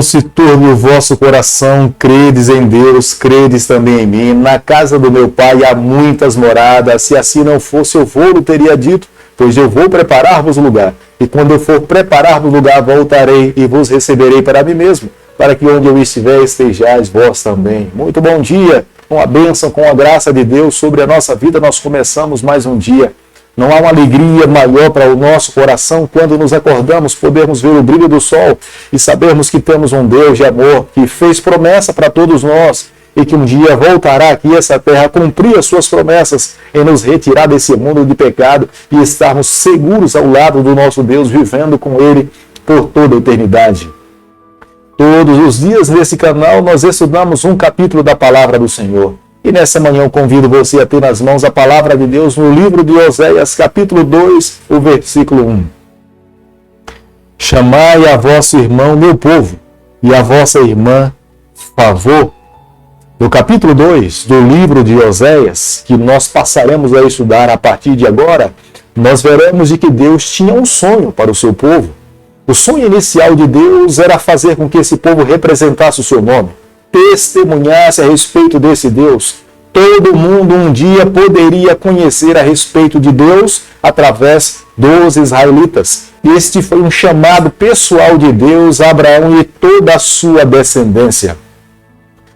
Não se turbe o vosso coração, credes em Deus, credes também em mim. Na casa do meu pai há muitas moradas, se assim não fosse, eu vou-lhe teria dito, pois eu vou preparar-vos lugar. E quando eu for preparar-vos lugar, voltarei e vos receberei para mim mesmo, para que onde eu estiver estejais vós também. Muito bom dia, com a bênção, com a graça de Deus sobre a nossa vida, nós começamos mais um dia. Não há uma alegria maior para o nosso coração quando nos acordamos, podermos ver o brilho do sol e sabermos que temos um Deus de amor que fez promessa para todos nós e que um dia voltará aqui a essa terra a cumprir as suas promessas em nos retirar desse mundo de pecado e estarmos seguros ao lado do nosso Deus, vivendo com Ele por toda a eternidade. Todos os dias nesse canal nós estudamos um capítulo da Palavra do Senhor. E nessa manhã eu convido você a ter nas mãos a Palavra de Deus no livro de Oséias, capítulo 2, o versículo 1. Chamai a vosso irmão, meu povo, e a vossa irmã, favor. No capítulo 2 do livro de Oséias, que nós passaremos a estudar a partir de agora, nós veremos de que Deus tinha um sonho para o seu povo. O sonho inicial de Deus era fazer com que esse povo representasse o seu nome, testemunhasse a respeito desse Deus. Todo mundo um dia poderia conhecer a respeito de Deus através dos israelitas. Este foi um chamado pessoal de Deus a Abraão e toda a sua descendência.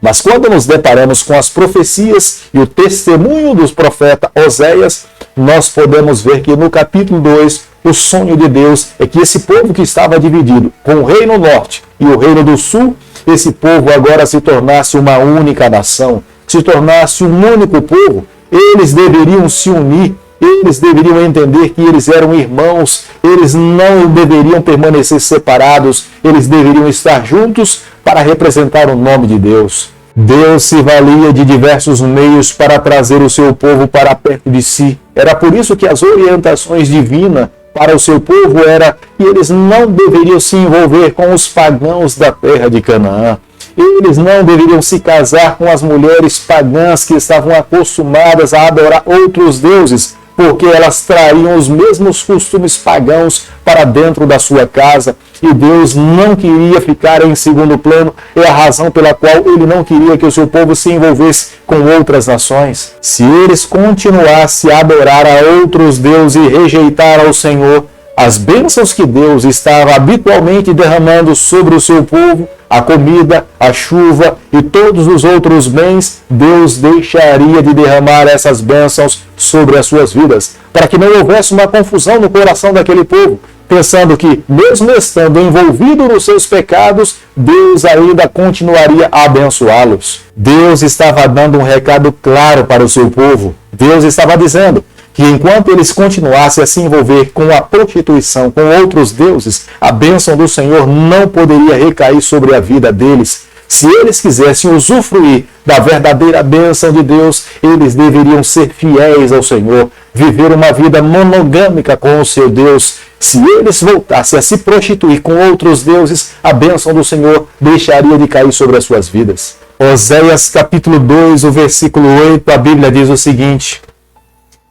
Mas quando nos deparamos com as profecias e o testemunho dos profetas Oséias, nós podemos ver que no capítulo 2, o sonho de Deus é que esse povo que estava dividido com o reino norte e o reino do sul, esse povo agora se tornasse uma única nação, se tornasse um único povo. Eles deveriam se unir, eles deveriam entender que eles eram irmãos, eles não deveriam permanecer separados, eles deveriam estar juntos para representar o nome de Deus. Deus se valia de diversos meios para trazer o seu povo para perto de si. Era por isso que as orientações divinas para o seu povo era que eles não deveriam se envolver com os pagãos da terra de Canaã. Eles não deveriam se casar com as mulheres pagãs que estavam acostumadas a adorar outros deuses, porque elas trariam os mesmos costumes pagãos para dentro da sua casa. E Deus não queria ficar em segundo plano, é a razão pela qual Ele não queria que o seu povo se envolvesse com outras nações. Se eles continuassem a adorar a outros deuses e rejeitar ao Senhor, as bênçãos que Deus estava habitualmente derramando sobre o seu povo, a comida, a chuva e todos os outros bens, Deus deixaria de derramar essas bênçãos sobre as suas vidas, para que não houvesse uma confusão no coração daquele povo, pensando que, mesmo estando envolvido nos seus pecados, Deus ainda continuaria a abençoá-los. Deus estava dando um recado claro para o seu povo. Deus estava dizendo que enquanto eles continuassem a se envolver com a prostituição, com outros deuses, a bênção do Senhor não poderia recair sobre a vida deles. Se eles quisessem usufruir da verdadeira bênção de Deus, eles deveriam ser fiéis ao Senhor, viver uma vida monogâmica com o seu Deus. Se eles voltassem a se prostituir com outros deuses, a bênção do Senhor deixaria de cair sobre as suas vidas. Oséias capítulo 2, o versículo 8, a Bíblia diz o seguinte: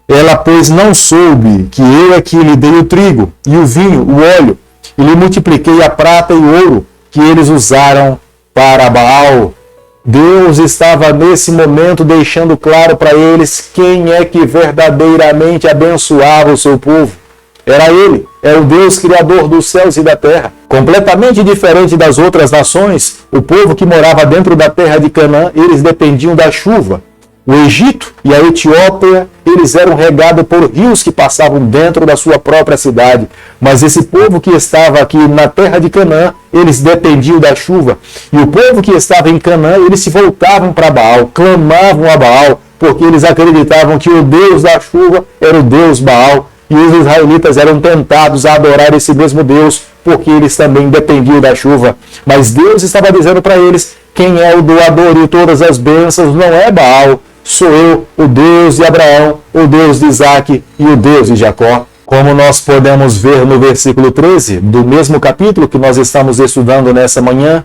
Ela, pois, não soube que eu é que lhe dei o trigo, e o vinho, o óleo, e lhe multipliquei a prata e o ouro, que eles usaram para Baal. Deus estava nesse momento deixando claro para eles quem é que verdadeiramente abençoava o seu povo. Era Ele, é o Deus Criador dos céus e da terra. Completamente diferente das outras nações, o povo que morava dentro da terra de Canaã, eles dependiam da chuva. O Egito e a Etiópia, eles eram regados por rios que passavam dentro da sua própria cidade. Mas esse povo que estava aqui na terra de Canaã, eles dependiam da chuva. E o povo que estava em Canaã, eles se voltavam para Baal, clamavam a Baal, porque eles acreditavam que o Deus da chuva era o Deus Baal. E os israelitas eram tentados a adorar esse mesmo Deus, porque eles também dependiam da chuva. Mas Deus estava dizendo para eles: quem é o doador de todas as bênçãos não é Baal, sou eu, o Deus de Abraão, o Deus de Isaque e o Deus de Jacó. Como nós podemos ver no versículo 13, do mesmo capítulo que nós estamos estudando nessa manhã,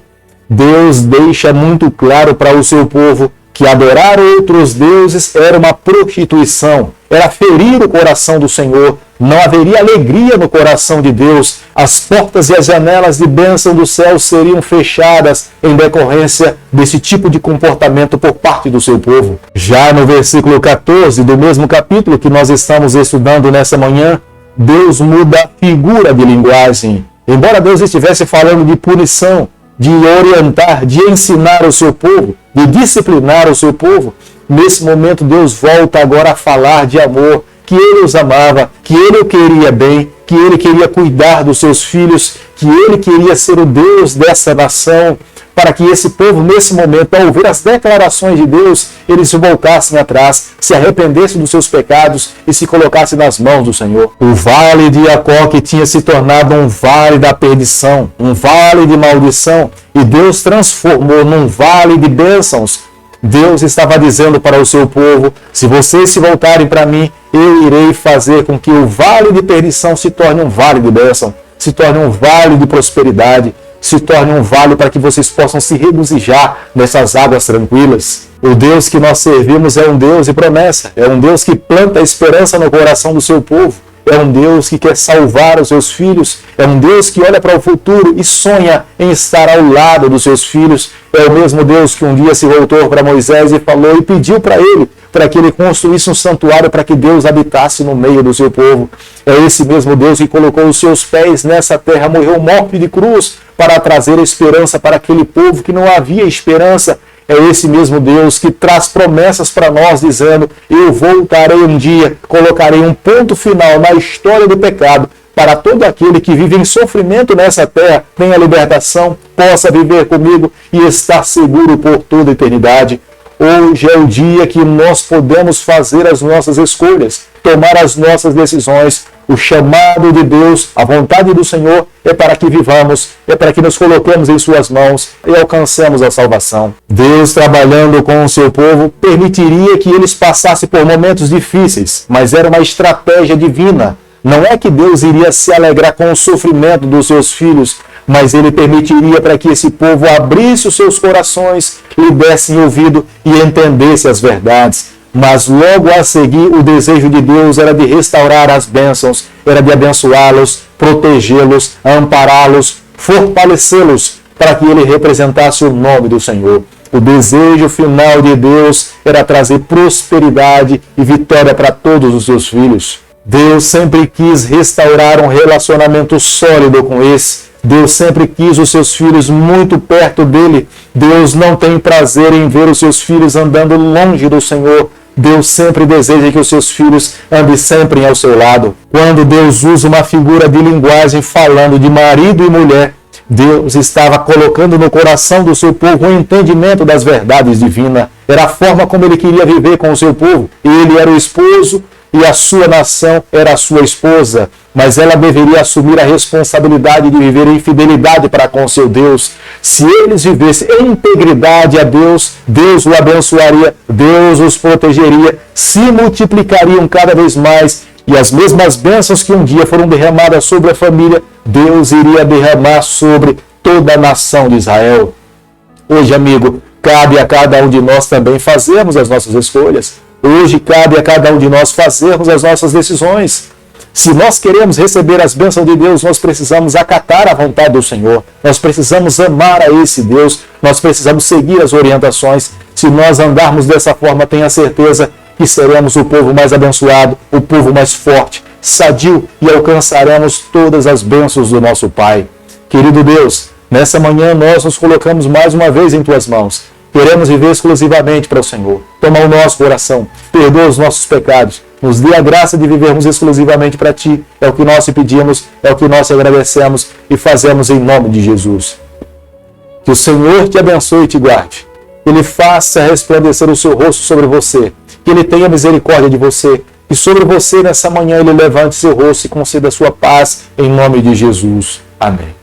Deus deixa muito claro para o seu povo que adorar outros deuses era uma prostituição, era ferir o coração do Senhor, não haveria alegria no coração de Deus, as portas e as janelas de bênção do céu seriam fechadas em decorrência desse tipo de comportamento por parte do seu povo. Já no versículo 14 do mesmo capítulo que nós estamos estudando nessa manhã, Deus muda a figura de linguagem. Embora Deus estivesse falando de punição, de orientar, de ensinar o seu povo, de disciplinar o seu povo, nesse momento Deus volta agora a falar de amor, que Ele os amava, que Ele o queria bem, que Ele queria cuidar dos seus filhos, que Ele queria ser o Deus dessa nação, para que esse povo, nesse momento, ao ouvir as declarações de Deus, eles se voltassem atrás, se arrependessem dos seus pecados e se colocassem nas mãos do Senhor. O vale de Jacó, que tinha se tornado um vale da perdição, um vale de maldição, e Deus transformou num vale de bênçãos. Deus estava dizendo para o seu povo: se vocês se voltarem para mim, eu irei fazer com que o vale de perdição se torne um vale de bênção, se torne um vale de prosperidade, se torne um vale para que vocês possam se regozijar nessas águas tranquilas. O Deus que nós servimos é um Deus de promessa, é um Deus que planta esperança no coração do seu povo, é um Deus que quer salvar os seus filhos, é um Deus que olha para o futuro e sonha em estar ao lado dos seus filhos. É o mesmo Deus que um dia se voltou para Moisés e falou e pediu para ele, para que ele construísse um santuário para que Deus habitasse no meio do seu povo. É esse mesmo Deus que colocou os seus pés nessa terra, morreu morte de cruz, para trazer esperança para aquele povo que não havia esperança. É esse mesmo Deus que traz promessas para nós, dizendo: eu voltarei um dia, colocarei um ponto final na história do pecado, para todo aquele que vive em sofrimento nessa terra, tenha libertação, possa viver comigo e estar seguro por toda a eternidade. Hoje é o dia que nós podemos fazer as nossas escolhas, tomar as nossas decisões. O chamado de Deus, a vontade do Senhor é para que vivamos, é para que nos coloquemos em suas mãos e alcancemos a salvação. Deus, trabalhando com o seu povo, permitiria que eles passassem por momentos difíceis, mas era uma estratégia divina. Não é que Deus iria se alegrar com o sofrimento dos seus filhos, mas Ele permitiria para que esse povo abrisse os seus corações, lhe desse ouvido e entendesse as verdades. Mas logo a seguir, o desejo de Deus era de restaurar as bênçãos, era de abençoá-los, protegê-los, ampará-los, fortalecê-los, para que Ele representasse o nome do Senhor. O desejo final de Deus era trazer prosperidade e vitória para todos os seus filhos. Deus sempre quis restaurar um relacionamento sólido com esse. Deus sempre quis os seus filhos muito perto dele. Deus não tem prazer em ver os seus filhos andando longe do Senhor. Deus sempre deseja que os seus filhos andem sempre ao seu lado. Quando Deus usa uma figura de linguagem falando de marido e mulher, Deus estava colocando no coração do seu povo um entendimento das verdades divinas. Era a forma como ele queria viver com o seu povo. Ele era o esposo e a sua nação era a sua esposa, mas ela deveria assumir a responsabilidade de viver em fidelidade para com seu Deus. Se eles vivessem em integridade a Deus, Deus o abençoaria, Deus os protegeria, se multiplicariam cada vez mais, e as mesmas bênçãos que um dia foram derramadas sobre a família, Deus iria derramar sobre toda a nação de Israel. Hoje, amigo, cabe a cada um de nós também fazermos as nossas escolhas. Hoje cabe a cada um de nós fazermos as nossas decisões. Se nós queremos receber as bênçãos de Deus, nós precisamos acatar a vontade do Senhor. Nós precisamos amar a esse Deus. Nós precisamos seguir as orientações. Se nós andarmos dessa forma, tenha certeza que seremos o povo mais abençoado, o povo mais forte, sadio, e alcançaremos todas as bênçãos do nosso Pai. Querido Deus, nessa manhã nós nos colocamos mais uma vez em Tuas mãos. Queremos viver exclusivamente para o Senhor. Toma o nosso coração, perdoa os nossos pecados, nos dê a graça de vivermos exclusivamente para Ti. É o que nós te pedimos, é o que nós te agradecemos e fazemos em nome de Jesus. Que o Senhor te abençoe e te guarde. Que Ele faça resplandecer o seu rosto sobre você. Que Ele tenha misericórdia de você. E sobre você nessa manhã Ele levante seu rosto e conceda a sua paz em nome de Jesus. Amém.